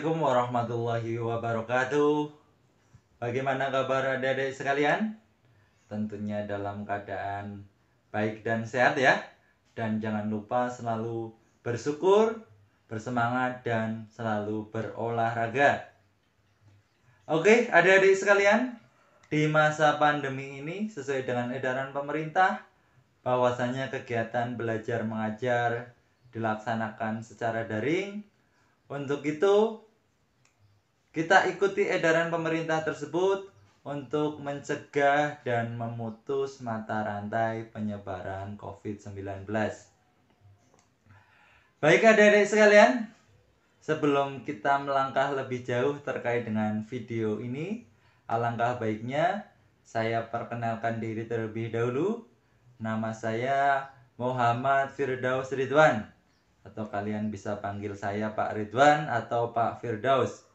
Assalamualaikum warahmatullahi wabarakatuh. Bagaimana kabar adik-adik sekalian? Tentunya dalam keadaan baik dan sehat ya. Dan jangan lupa selalu bersyukur, bersemangat, dan selalu berolahraga. Oke, adik-adik sekalian, di masa pandemi ini sesuai dengan edaran pemerintah bahwasanya kegiatan belajar mengajar dilaksanakan secara daring. Untuk itu, kita ikuti edaran pemerintah tersebut untuk mencegah dan memutus mata rantai penyebaran COVID-19. Baik adik-adik sekalian, sebelum kita melangkah lebih jauh terkait dengan video ini, alangkah baiknya saya perkenalkan diri terlebih dahulu. Nama saya Muhammad Firdaus Ridwan, atau kalian bisa panggil saya Pak Ridwan atau Pak Firdaus.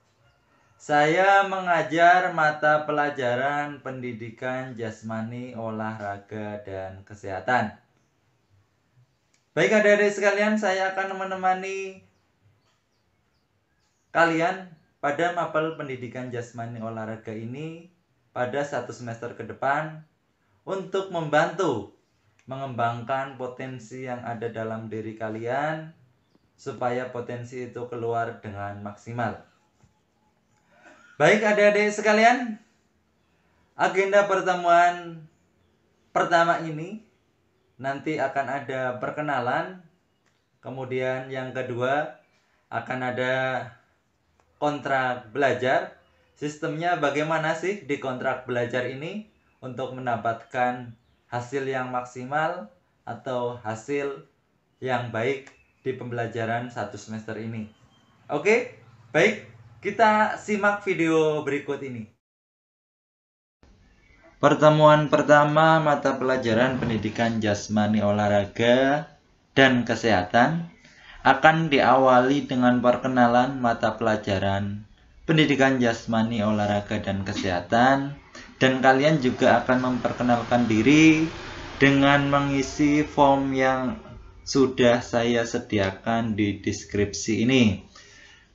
Saya mengajar mata pelajaran pendidikan jasmani, olahraga, dan kesehatan. Baik adik-adik sekalian, saya akan menemani kalian pada mapel pendidikan jasmani olahraga ini pada 1 semester ke depan untuk membantu mengembangkan potensi yang ada dalam diri kalian supaya potensi itu keluar dengan maksimal. Baik adik-adik sekalian, agenda pertemuan pertama ini nanti akan ada perkenalan, kemudian yang kedua akan ada kontrak belajar. Sistemnya bagaimana sih di kontrak belajar ini untuk mendapatkan hasil yang maksimal atau hasil yang baik di pembelajaran 1 semester ini. Oke, baik, kita simak video berikut ini. Pertemuan pertama mata pelajaran pendidikan jasmani, olahraga, dan kesehatan akan diawali dengan perkenalan mata pelajaran pendidikan jasmani, olahraga, dan kesehatan. Dan kalian juga akan memperkenalkan diri dengan mengisi form yang sudah saya sediakan di deskripsi ini.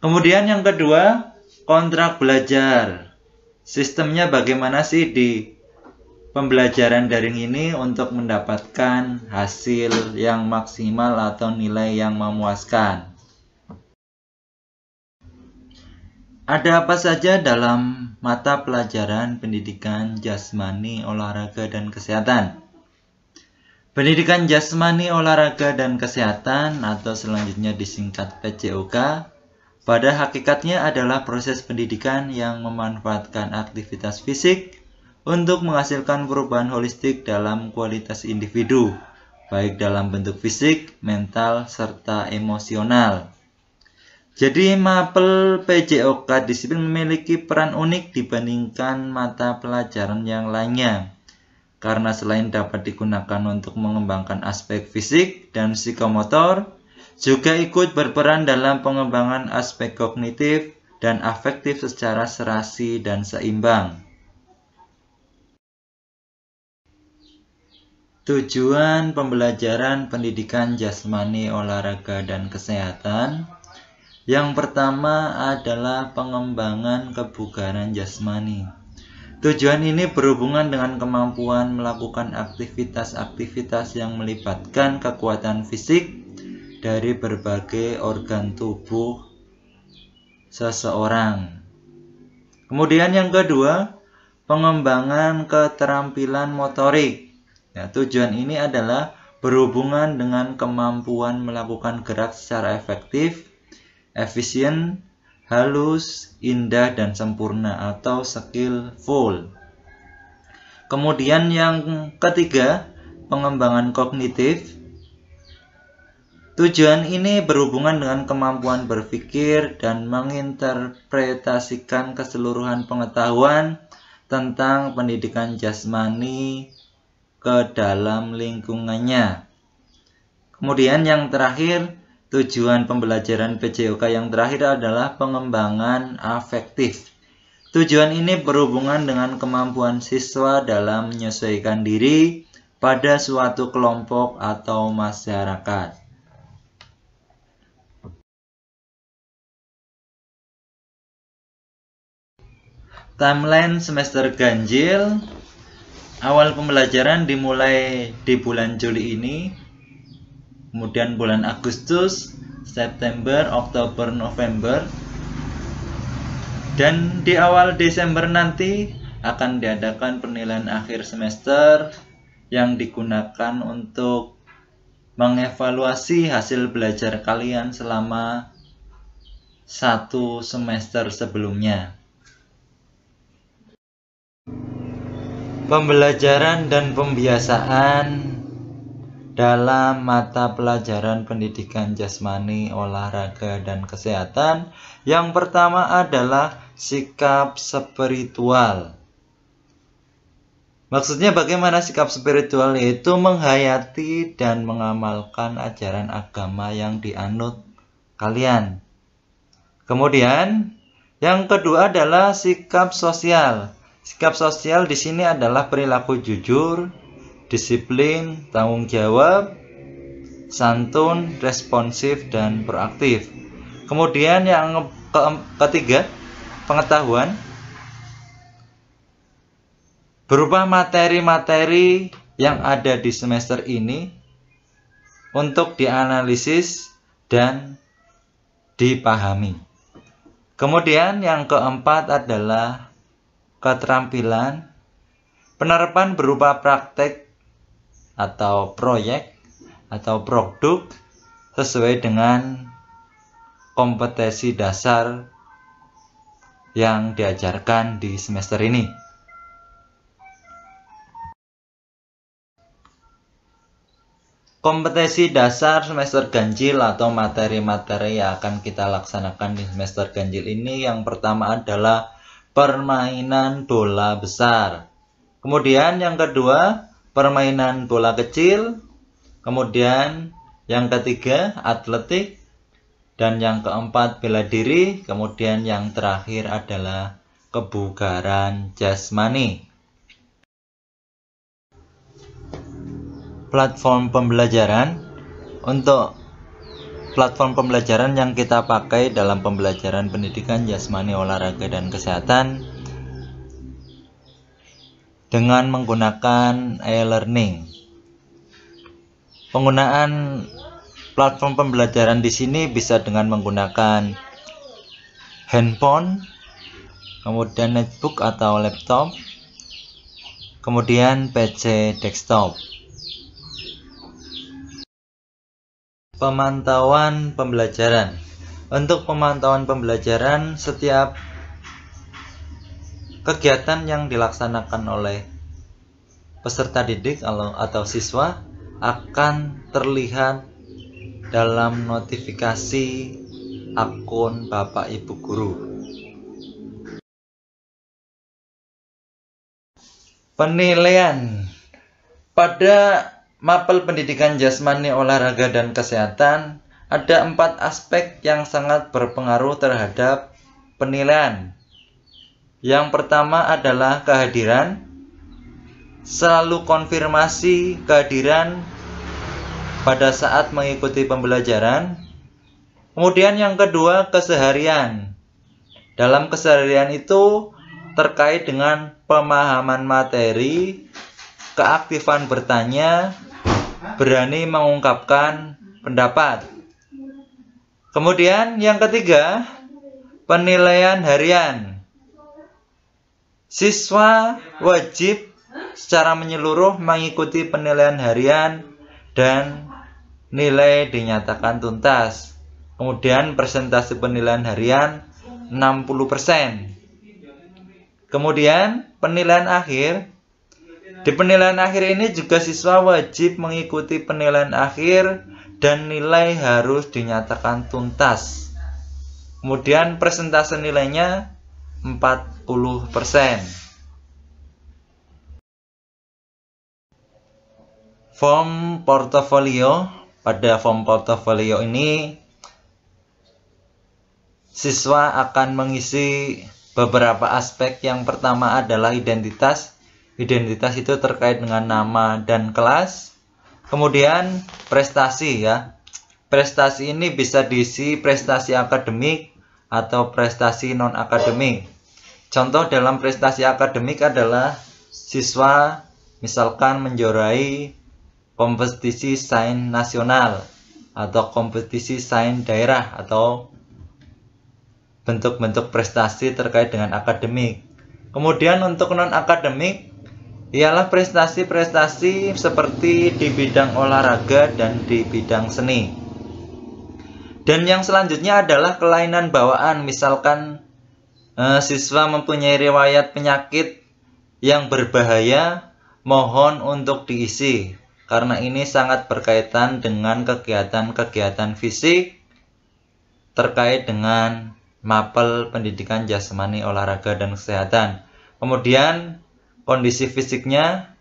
Kemudian yang kedua, kontrak belajar. Sistemnya bagaimana sih di pembelajaran daring ini untuk mendapatkan hasil yang maksimal atau nilai yang memuaskan? Ada apa saja dalam mata pelajaran pendidikan jasmani, olahraga, dan kesehatan? Pendidikan jasmani, olahraga, dan kesehatan atau selanjutnya disingkat PJOK pada hakikatnya adalah proses pendidikan yang memanfaatkan aktivitas fisik untuk menghasilkan perubahan holistik dalam kualitas individu, baik dalam bentuk fisik, mental, serta emosional. Jadi mapel PJOK disiplin memiliki peran unik dibandingkan mata pelajaran yang lainnya. Karena selain dapat digunakan untuk mengembangkan aspek fisik dan psikomotor, juga ikut berperan dalam pengembangan aspek kognitif dan afektif secara serasi dan seimbang. Tujuan pembelajaran pendidikan jasmani, olahraga, dan kesehatan. Yang pertama adalah pengembangan kebugaran jasmani. Tujuan ini berhubungan dengan kemampuan melakukan aktivitas-aktivitas yang melibatkan kekuatan fisik dari berbagai organ tubuh seseorang. Kemudian yang kedua, pengembangan keterampilan motorik. Tujuan ini adalah berhubungan dengan kemampuan melakukan gerak secara efektif, efisien, halus, indah, dan sempurna atau skillful. Kemudian yang ketiga, pengembangan kognitif. Tujuan ini berhubungan dengan kemampuan berpikir dan menginterpretasikan keseluruhan pengetahuan tentang pendidikan jasmani ke dalam lingkungannya. Kemudian yang terakhir, tujuan pembelajaran PJOK yang terakhir adalah pengembangan afektif. Tujuan ini berhubungan dengan kemampuan siswa dalam menyesuaikan diri pada suatu kelompok atau masyarakat. Timeline semester ganjil. Awal pembelajaran dimulai di bulan Juli ini, kemudian bulan Agustus, September, Oktober, November, dan di awal Desember nanti akan diadakan penilaian akhir semester yang digunakan untuk mengevaluasi hasil belajar kalian selama 1 semester sebelumnya. Pembelajaran dan pembiasaan dalam mata pelajaran pendidikan jasmani, olahraga, dan kesehatan. Yang pertama adalah sikap spiritual. Maksudnya bagaimana sikap spiritual? Yaitu menghayati dan mengamalkan ajaran agama yang dianut kalian. Kemudian yang kedua adalah sikap sosial. Sikap sosial di sini adalah perilaku jujur, disiplin, tanggung jawab, santun, responsif, dan proaktif. Kemudian yang ketiga, pengetahuan. Berupa materi-materi yang ada di semester ini untuk dianalisis dan dipahami. Kemudian yang keempat adalah keterampilan. Penerapan berupa praktek atau proyek atau produk sesuai dengan kompetensi dasar yang diajarkan di semester ini. Kompetensi dasar semester ganjil atau materi-materi yang akan kita laksanakan di semester ganjil ini, yang pertama adalah permainan bola besar. Kemudian yang kedua, permainan bola kecil. Kemudian yang ketiga, atletik. Dan yang keempat, bela diri. Kemudian yang terakhir adalah kebugaran jasmani. Platform pembelajaran. Untuk platform pembelajaran yang kita pakai dalam pembelajaran pendidikan jasmani, olahraga, dan kesehatan dengan menggunakan e-learning. Penggunaan platform pembelajaran di sini bisa dengan menggunakan handphone, kemudian netbook atau laptop, kemudian PC desktop. Pemantauan pembelajaran. Untuk pemantauan pembelajaran, setiap kegiatan yang dilaksanakan oleh peserta didik atau siswa akan terlihat dalam notifikasi akun Bapak Ibu Guru. Penilaian. Pada mapel pendidikan jasmani, olahraga, dan kesehatan ada 4 aspek yang sangat berpengaruh terhadap penilaian. Yang pertama adalah kehadiran. Selalu konfirmasi kehadiran pada saat mengikuti pembelajaran. Kemudian yang kedua, keseharian. Dalam keseharian itu terkait dengan pemahaman materi, keaktifan bertanya, berani mengungkapkan pendapat. Kemudian yang ketiga, penilaian harian. Siswa wajib secara menyeluruh mengikuti penilaian harian dan nilai dinyatakan tuntas. Kemudian persentase penilaian harian 60%. Kemudian penilaian akhir. Di penilaian akhir ini juga siswa wajib mengikuti penilaian akhir dan nilai harus dinyatakan tuntas. Kemudian persentase nilainya 40%. Form portofolio. Pada form portofolio ini siswa akan mengisi beberapa aspek. Yang pertama adalah identitas. Identitas itu terkait dengan nama dan kelas. Kemudian prestasi ya. Prestasi ini bisa diisi prestasi akademik atau prestasi non akademik. Contoh dalam prestasi akademik adalah siswa misalkan menjuarai kompetisi sains nasional atau kompetisi sains daerah atau bentuk-bentuk prestasi terkait dengan akademik. Kemudian untuk non-akademik ialah prestasi-prestasi seperti di bidang olahraga dan di bidang seni. Dan yang selanjutnya adalah kelainan bawaan, misalkan siswa mempunyai riwayat penyakit yang berbahaya, mohon untuk diisi, karena ini sangat berkaitan dengan kegiatan-kegiatan fisik terkait dengan mapel pendidikan jasmani, olahraga, dan kesehatan. Kemudian kondisi fisiknya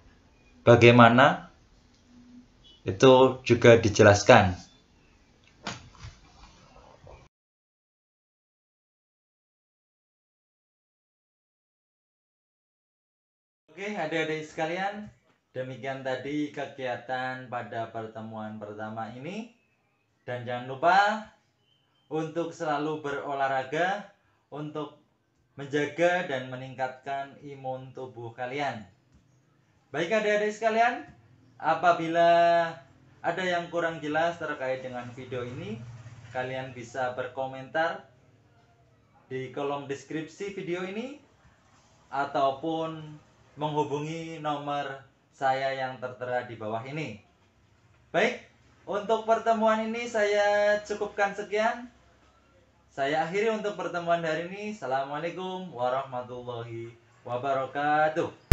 bagaimana, itu juga dijelaskan. Oke, adik-adik sekalian, demikian tadi kegiatan pada pertemuan pertama ini. Dan jangan lupa untuk selalu berolahraga untuk menjaga dan meningkatkan imun tubuh kalian. Baik adik-adik sekalian, apabila ada yang kurang jelas terkait dengan video ini, kalian bisa berkomentar di kolom deskripsi video ini ataupun menghubungi nomor saya yang tertera di bawah ini. Baik, untuk pertemuan ini saya cukupkan sekian. Saya akhiri untuk pertemuan hari ini. Assalamualaikum warahmatullahi wabarakatuh.